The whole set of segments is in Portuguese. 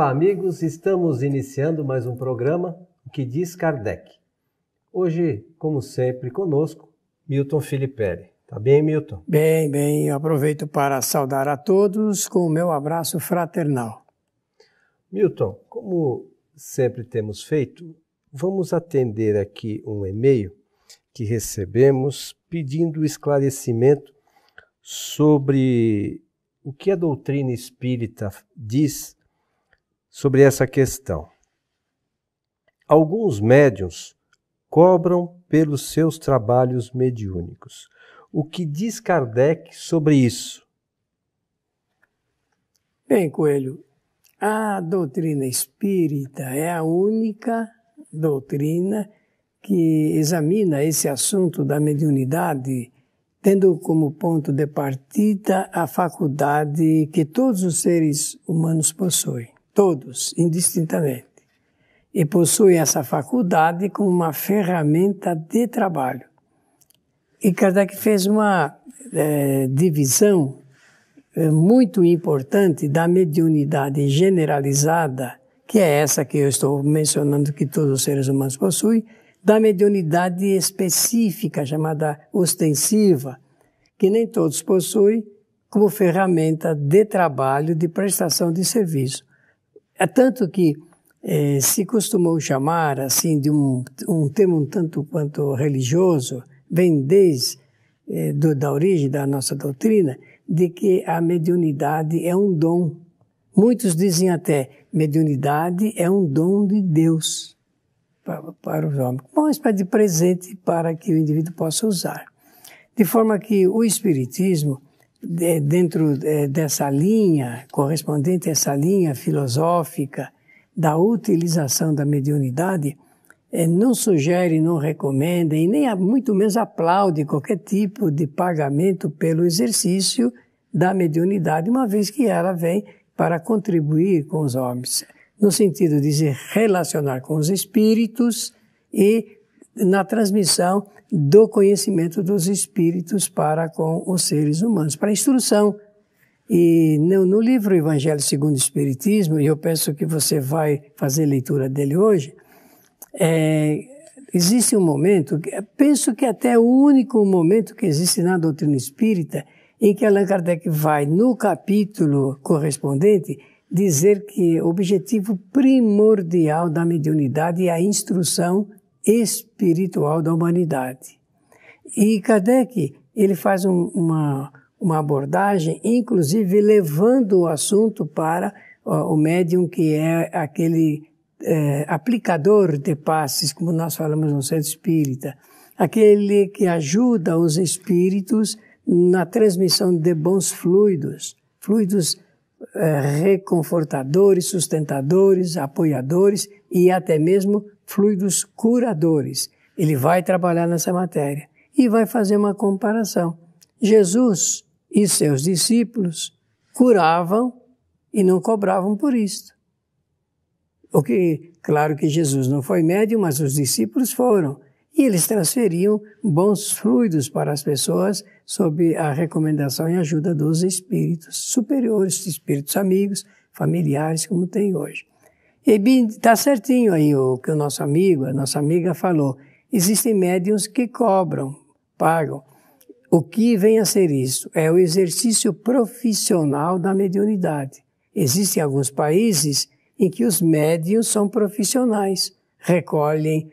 Olá, amigos. Estamos iniciando mais um programa, O que diz Kardec. Hoje, como sempre, conosco, Milton Filipelli. Tá bem, Milton? Bem. Eu aproveito para saudar a todos com o meu abraço fraternal. Milton, como sempre temos feito, vamos atender aqui um e-mail que recebemos pedindo esclarecimento sobre o que a doutrina espírita diz sobre essa questão. Alguns médiuns cobram pelos seus trabalhos mediúnicos. O que diz Kardec sobre isso? Bem, Coelho, a doutrina espírita é a única doutrina que examina esse assunto da mediunidade, tendo como ponto de partida a faculdade que todos os seres humanos possuem, todos, indistintamente. E possuem essa faculdade como uma ferramenta de trabalho. E Kardec fez uma divisão muito importante da mediunidade generalizada, que é essa que eu estou mencionando que todos os seres humanos possuem, da mediunidade específica, chamada ostensiva, que nem todos possuem, como ferramenta de trabalho, de prestação de serviço. É tanto que se costumou chamar assim de um termo um tanto quanto religioso, vem desde da origem da nossa doutrina, de que a mediunidade é um dom. Muitos dizem até, mediunidade é um dom de Deus para os homens, mas de presente para que o indivíduo possa usar. De forma que o Espiritismo, dentro dessa linha, correspondente a essa linha filosófica da utilização da mediunidade, não sugere, não recomenda e nem muito menos aplaude qualquer tipo de pagamento pelo exercício da mediunidade, uma vez que ela vem para contribuir com os homens, no sentido de se relacionar com os espíritos e na transmissão do conhecimento dos espíritos para com os seres humanos, para a instrução. E no livro Evangelho segundo o Espiritismo, e eu penso que você vai fazer leitura dele hoje, existe um momento, penso que até o único momento que existe na doutrina espírita, em que Allan Kardec vai, no capítulo correspondente, dizer que o objetivo primordial da mediunidade é a instrução espiritual da humanidade. E Kardec, ele faz uma abordagem, inclusive levando o assunto para o médium que é aquele aplicador de passes, como nós falamos no centro espírita, aquele que ajuda os espíritos na transmissão de bons fluidos reconfortadores, sustentadores, apoiadores e até mesmo fluidos curadores. Ele vai trabalhar nessa matéria e vai fazer uma comparação. Jesus e seus discípulos curavam e não cobravam por isto. Claro que Jesus não foi médium, mas os discípulos foram. E eles transferiam bons fluidos para as pessoas sob a recomendação e ajuda dos espíritos superiores, espíritos amigos, familiares, como tem hoje. E bem, está certinho aí o que o nosso amigo, a nossa amiga falou. Existem médiuns que cobram, pagam. O que vem a ser isso? É o exercício profissional da mediunidade. Existem alguns países em que os médiuns são profissionais, recolhem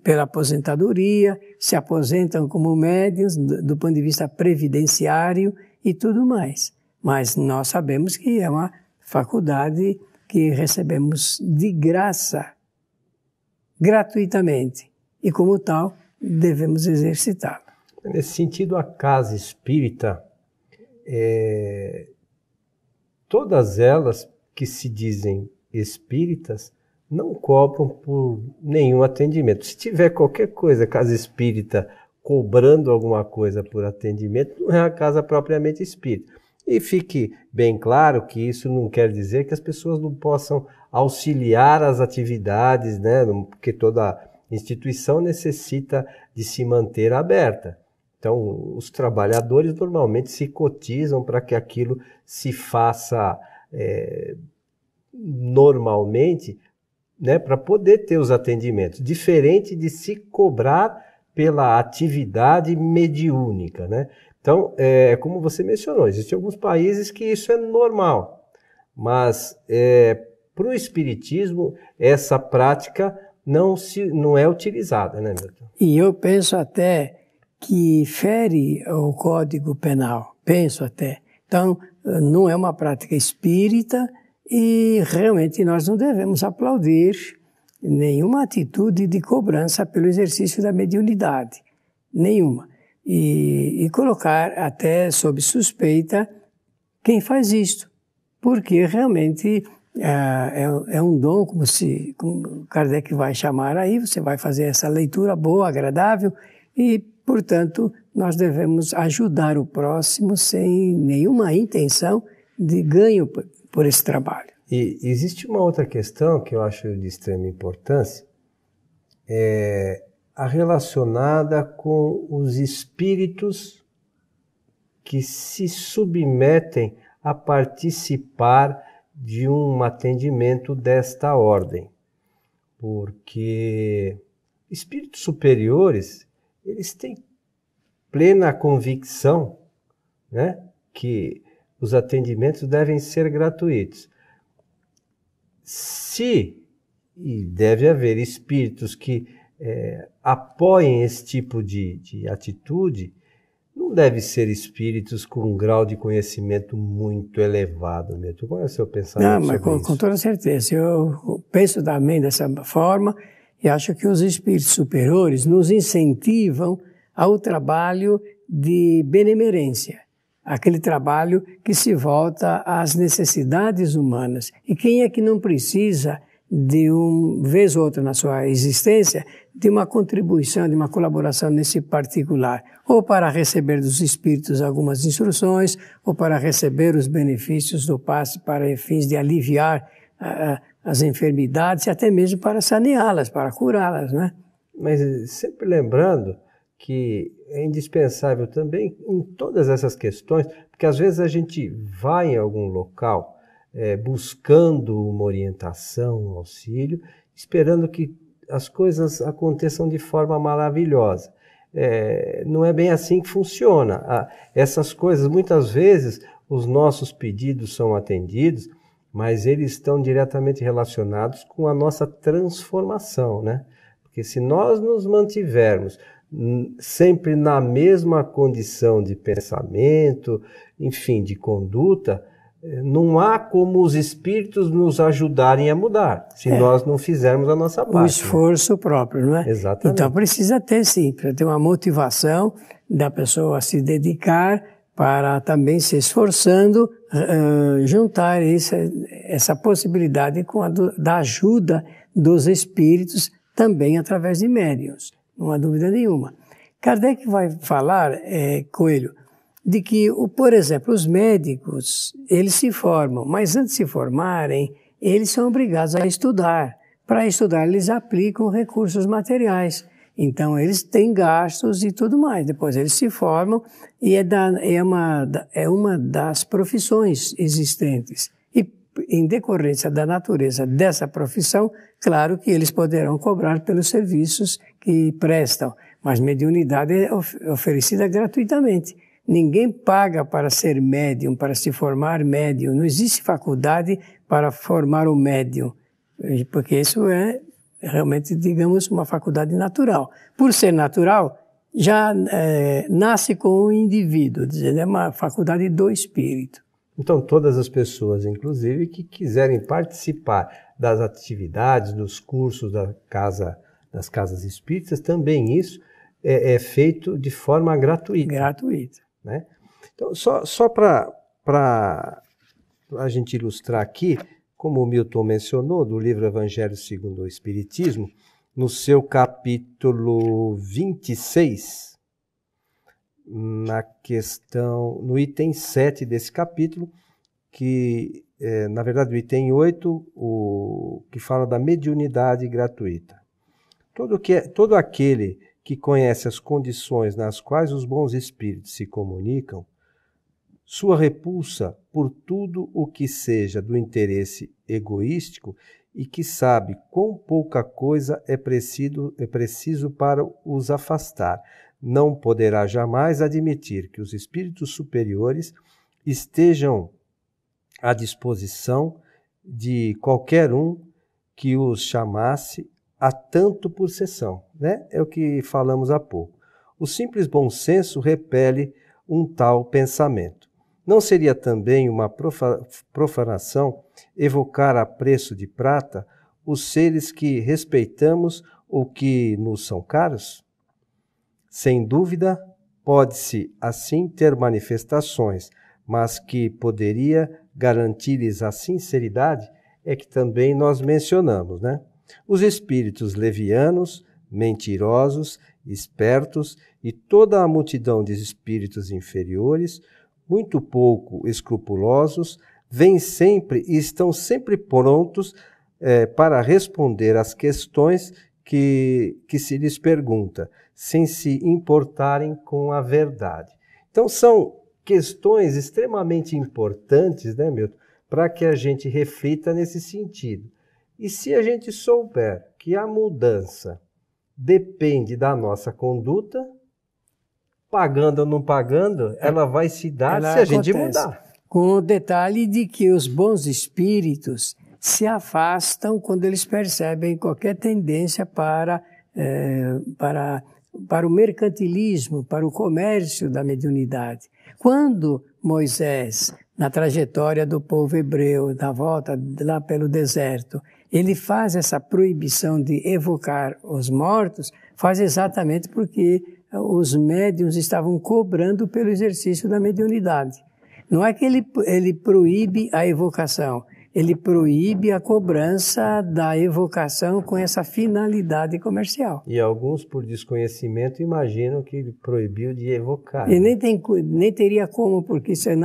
pela aposentadoria, se aposentam como médiuns do ponto de vista previdenciário e tudo mais. Mas nós sabemos que é uma faculdade que recebemos de graça, gratuitamente, e como tal devemos exercitá-la. Nesse sentido, a casa espírita, todas elas que se dizem espíritas, não cobram por nenhum atendimento. Se tiver qualquer coisa, casa espírita, cobrando alguma coisa por atendimento, não é a casa propriamente espírita. E fique bem claro que isso não quer dizer que as pessoas não possam auxiliar as atividades, né? Porque toda instituição necessita de se manter aberta. Então, os trabalhadores normalmente se cotizam para que aquilo se faça normalmente, né, para poder ter os atendimentos, diferente de se cobrar pela atividade mediúnica, né? Então, como você mencionou, existem alguns países que isso é normal, mas para o espiritismo essa prática não é utilizada, né, Milton? E eu penso até que fere o Código Penal, penso até. Então, não é uma prática espírita e realmente nós não devemos aplaudir nenhuma atitude de cobrança pelo exercício da mediunidade, nenhuma. E colocar até sob suspeita quem faz isto, porque realmente é um dom, como Kardec vai chamar aí, você vai fazer essa leitura boa, agradável, e, portanto, nós devemos ajudar o próximo sem nenhuma intenção de ganho por esse trabalho. E existe uma outra questão que eu acho de extrema importância, a relacionada com os espíritos que se submetem a participar de um atendimento desta ordem. Porque espíritos superiores, eles têm plena convicção, né, que os atendimentos devem ser gratuitos. E deve haver espíritos que apoiem esse tipo de atitude, não deve ser espíritos com um grau de conhecimento muito elevado mesmo. Qual é o seu pensamento sobre isso? Com toda certeza. Eu penso também dessa forma e acho que os espíritos superiores nos incentivam ao trabalho de benemerência, aquele trabalho que se volta às necessidades humanas. E quem é que não precisa de vez ou outra na sua existência, de uma contribuição, de uma colaboração nesse particular, ou para receber dos espíritos algumas instruções, ou para receber os benefícios do passe para fins de aliviar as enfermidades, e até mesmo para saneá-las, para curá-las, né? Mas sempre lembrando que é indispensável também em todas essas questões, porque às vezes a gente vai em algum local buscando uma orientação, um auxílio, esperando que as coisas aconteçam de forma maravilhosa. Não é bem assim que funciona. Essas coisas, muitas vezes, os nossos pedidos são atendidos, mas eles estão diretamente relacionados com a nossa transformação, né? Porque se nós nos mantivermos sempre na mesma condição de pensamento, enfim, de conduta, não há como os espíritos nos ajudarem a mudar, se nós não fizermos a nossa parte. O esforço próprio, não é? Exatamente. Então precisa ter, sim, precisa ter uma motivação da pessoa a se dedicar para também se esforçando, juntar essa possibilidade com da ajuda dos espíritos, também através de médiuns, não há dúvida nenhuma. Kardec vai falar, Coelho, de que, por exemplo, os médicos, eles se formam, mas antes de se formarem, eles são obrigados a estudar. Para estudar, eles aplicam recursos materiais. Então, eles têm gastos e tudo mais. Depois, eles se formam e é uma das profissões existentes. E, em decorrência da natureza dessa profissão, claro que eles poderão cobrar pelos serviços que prestam. Mas mediunidade é oferecida gratuitamente. Ninguém paga para ser médium, para se formar médium. Não existe faculdade para formar o médium, porque isso é realmente, digamos, uma faculdade natural. Por ser natural, já nasce com o indivíduo, dizendo, é uma faculdade do espírito. Então, todas as pessoas, inclusive, que quiserem participar das atividades, dos cursos das casas espíritas, também isso é feito de forma gratuita. Gratuita. Né? Então, só para a gente ilustrar aqui, como o Milton mencionou, do livro Evangelho segundo o Espiritismo, no seu capítulo 26, no item 7 desse capítulo, que, na verdade, o item 8, que fala da mediunidade gratuita. Todo aquele que conhece as condições nas quais os bons espíritos se comunicam, sua repulsa por tudo o que seja do interesse egoístico e que sabe quão pouca coisa é preciso para os afastar, não poderá jamais admitir que os espíritos superiores estejam à disposição de qualquer um que os chamasse a tanto por sessão, né? É o que falamos há pouco. O simples bom senso repele um tal pensamento. Não seria também uma profanação evocar a preço de prata os seres que respeitamos ou que nos são caros? Sem dúvida, pode-se assim ter manifestações, mas que poderia garantir-lhes a sinceridade é que também nós mencionamos, né? Os espíritos levianos, mentirosos, espertos e toda a multidão de espíritos inferiores, muito pouco escrupulosos, vêm sempre e estão sempre prontos para responder às questões que se lhes pergunta, sem se importarem com a verdade. Então são questões extremamente importantes, né, Milton, para que a gente reflita nesse sentido. E se a gente souber que a mudança depende da nossa conduta, pagando ou não pagando, ela vai se dar se a gente mudar. Com o detalhe de que os bons espíritos se afastam quando eles percebem qualquer tendência para o mercantilismo, para o comércio da mediunidade. Quando Moisés, na trajetória do povo hebreu, na volta lá pelo deserto, ele faz essa proibição de evocar os mortos, faz exatamente porque os médiuns estavam cobrando pelo exercício da mediunidade. Não é que ele proíbe a evocação, ele proíbe a cobrança da evocação com essa finalidade comercial. E alguns, por desconhecimento, imaginam que ele proibiu de evocar. E nem teria como, porque isso é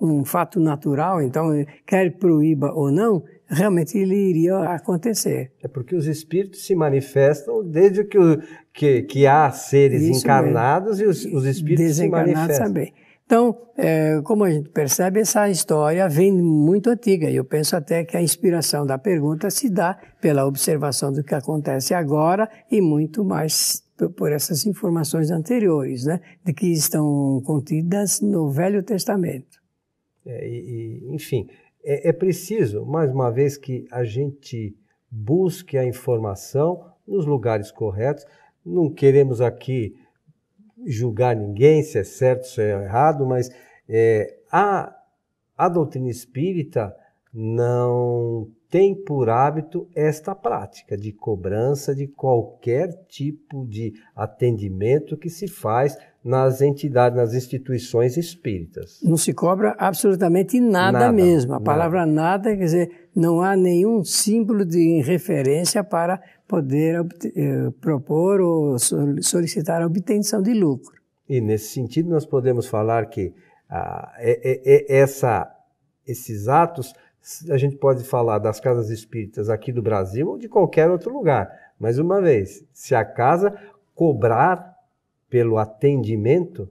um fato natural, então, quer proíba ou não, realmente ele iria acontecer. É porque os espíritos se manifestam desde que há seres isso encarnados mesmo. E os espíritos se manifestam. Também. Então, como a gente percebe, essa história vem muito antiga. E eu penso até que a inspiração da pergunta se dá pela observação do que acontece agora e muito mais por essas informações anteriores, né, de que estão contidas no Velho Testamento. Enfim, é preciso, mais uma vez, que a gente busque a informação nos lugares corretos. Não queremos aqui julgar ninguém se é certo, se é errado, mas a doutrina espírita não tem por hábito esta prática de cobrança de qualquer tipo de atendimento que se faz nas entidades, nas instituições espíritas. Não se cobra absolutamente nada mesmo. A palavra nada quer dizer, não há nenhum símbolo de referência para poder propor ou solicitar a obtenção de lucro. E nesse sentido nós podemos falar que esses atos, a gente pode falar das casas espíritas aqui do Brasil ou de qualquer outro lugar. Mais uma vez, se a casa cobrar pelo atendimento,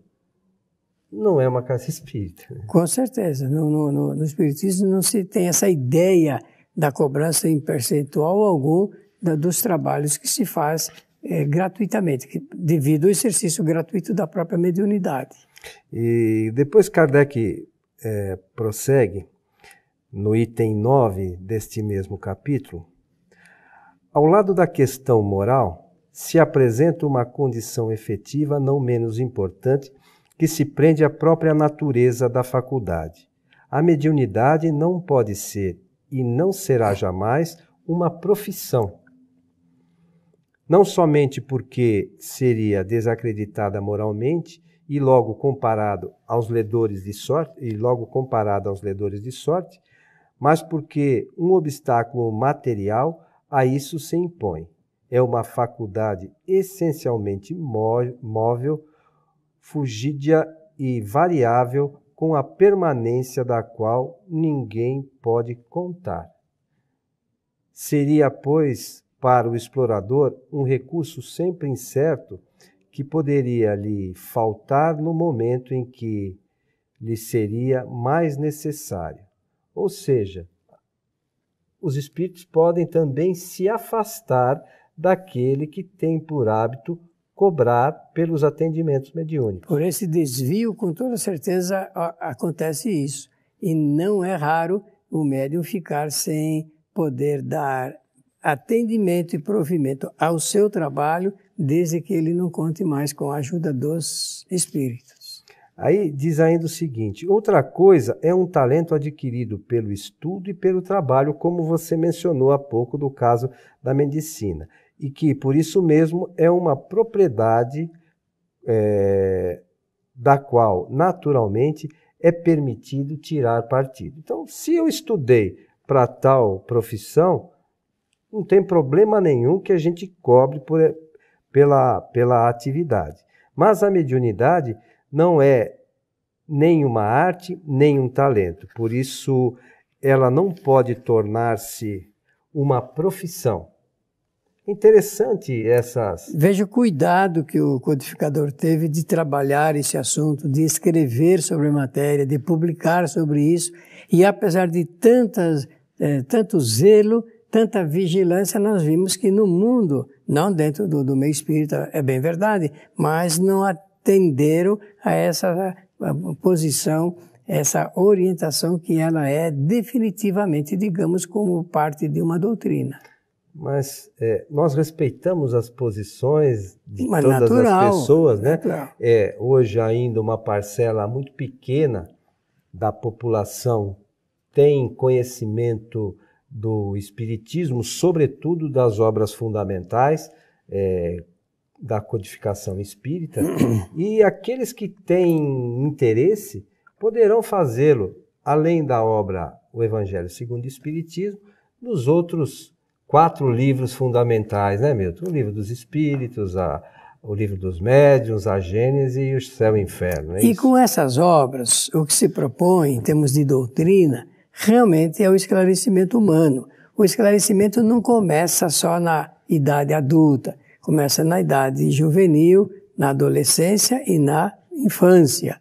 não é uma casa espírita. Com certeza. No espiritismo não se tem essa ideia da cobrança em percentual algum dos trabalhos que se faz gratuitamente, devido ao exercício gratuito da própria mediunidade. E depois Kardec prossegue no item 9 deste mesmo capítulo. Ao lado da questão moral, se apresenta uma condição efetiva não menos importante que se prende à própria natureza da faculdade. A mediunidade não pode ser e não será jamais uma profissão. Não somente porque seria desacreditada moralmente e logo comparado aos ledores de sorte, mas porque um obstáculo material a isso se impõe. É uma faculdade essencialmente móvel, fugídia e variável, com a permanência da qual ninguém pode contar. Seria, pois, para o explorador um recurso sempre incerto que poderia lhe faltar no momento em que lhe seria mais necessário. Ou seja, os espíritos podem também se afastar daquele que tem por hábito cobrar pelos atendimentos mediúnicos. Por esse desvio, com toda certeza, acontece isso. E não é raro o médium ficar sem poder dar atendimento e provimento ao seu trabalho, desde que ele não conte mais com a ajuda dos espíritos. Aí diz ainda o seguinte: outra coisa é um talento adquirido pelo estudo e pelo trabalho, como você mencionou há pouco do caso da medicina, e que por isso mesmo é uma propriedade da qual naturalmente é permitido tirar partido. Então, se eu estudei para tal profissão, não tem problema nenhum que a gente cobre pela atividade. Mas a mediunidade não é nem uma arte, nem um talento. Por isso, ela não pode tornar-se uma profissão. Interessante essas... Veja o cuidado que o codificador teve de trabalhar esse assunto, de escrever sobre a matéria, de publicar sobre isso. E apesar de tanto zelo, tanta vigilância, nós vimos que no mundo, não dentro do meio espírita, é bem verdade, mas não atenderam a essa posição, essa orientação que ela é definitivamente, digamos, como parte de uma doutrina. Mas nós respeitamos as posições de todas as pessoas, né? Hoje ainda uma parcela muito pequena da população tem conhecimento do espiritismo, sobretudo das obras fundamentais da codificação espírita, e aqueles que têm interesse poderão fazê-lo, além da obra O Evangelho segundo o Espiritismo, nos outros 4 livros fundamentais, né, Milton? O Livro dos Espíritos, o Livro dos Médiuns, a Gênese e o Céu e o Inferno. E com essas obras, o que se propõe em termos de doutrina realmente é o esclarecimento humano. O esclarecimento não começa só na idade adulta, começa na idade juvenil, na adolescência e na infância.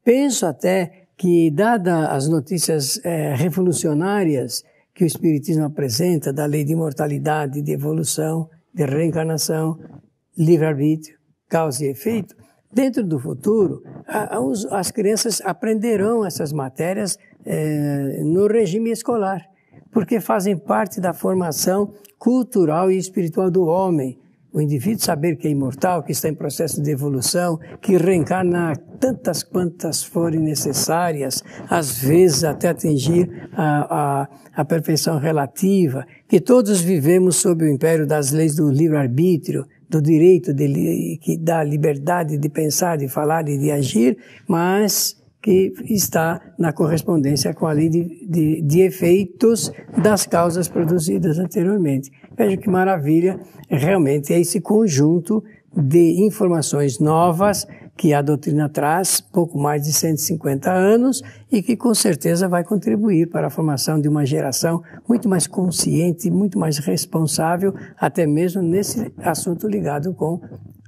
Penso até que, dadas as notícias revolucionárias que o Espiritismo apresenta, da lei de imortalidade, de evolução, de reencarnação, livre-arbítrio, causa e efeito, dentro do futuro, as crianças aprenderão essas matérias no regime escolar, porque fazem parte da formação cultural e espiritual do homem. O indivíduo saber que é imortal, que está em processo de evolução, que reencarna tantas quantas forem necessárias, às vezes até atingir a perfeição relativa, que todos vivemos sob o império das leis do livre-arbítrio, do direito que dá liberdade de pensar, de falar e de agir, mas que está na correspondência com a lei de efeitos das causas produzidas anteriormente. Veja que maravilha, realmente é esse conjunto de informações novas que a doutrina traz, pouco mais de 150 anos, e que com certeza vai contribuir para a formação de uma geração muito mais consciente, muito mais responsável, até mesmo nesse assunto ligado com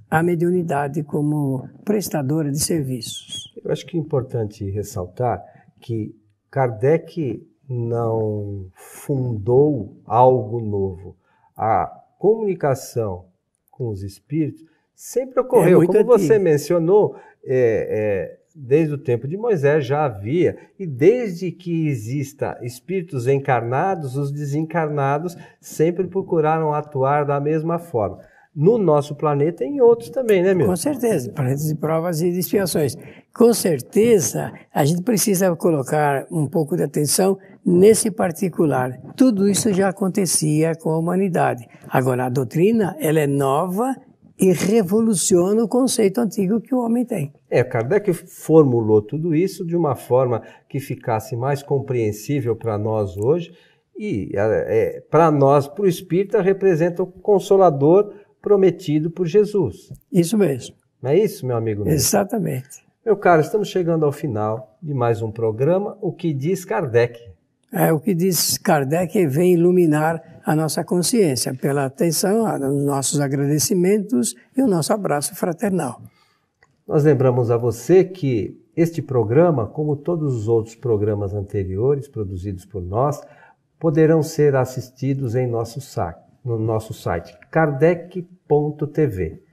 a mediunidade como prestadora de serviços. Eu acho que é importante ressaltar que Kardec não fundou algo novo. A comunicação com os espíritos sempre ocorreu. Como você mencionou, desde o tempo de Moisés já havia, e desde que exista espíritos encarnados, os desencarnados sempre procuraram atuar da mesma forma. No nosso planeta e em outros também, né, meu? Com certeza, planetas de provas e de expiações. Com certeza, a gente precisa colocar um pouco de atenção nesse particular. Tudo isso já acontecia com a humanidade. Agora, a doutrina, ela é nova e revoluciona o conceito antigo que o homem tem. Kardec formulou tudo isso de uma forma que ficasse mais compreensível para nós hoje, e para nós, para o espírita, representa o Consolador prometido por Jesus. Isso mesmo. Não é isso, meu amigo? Exatamente. Meu caro, estamos chegando ao final de mais um programa, O que diz Kardec. O que diz Kardec vem iluminar a nossa consciência. Pela atenção, os nossos agradecimentos e o nosso abraço fraternal. Nós lembramos a você que este programa, como todos os outros programas anteriores produzidos por nós, poderão ser assistidos em no nosso site kardec.tv.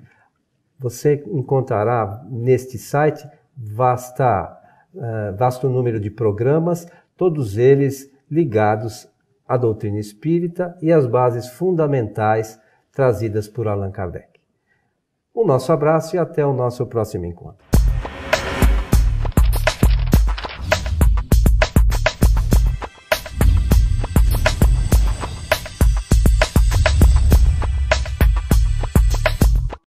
Você encontrará neste site vasto número de programas, todos eles ligados à doutrina espírita e às bases fundamentais trazidas por Allan Kardec. Um nosso abraço e até o nosso próximo encontro.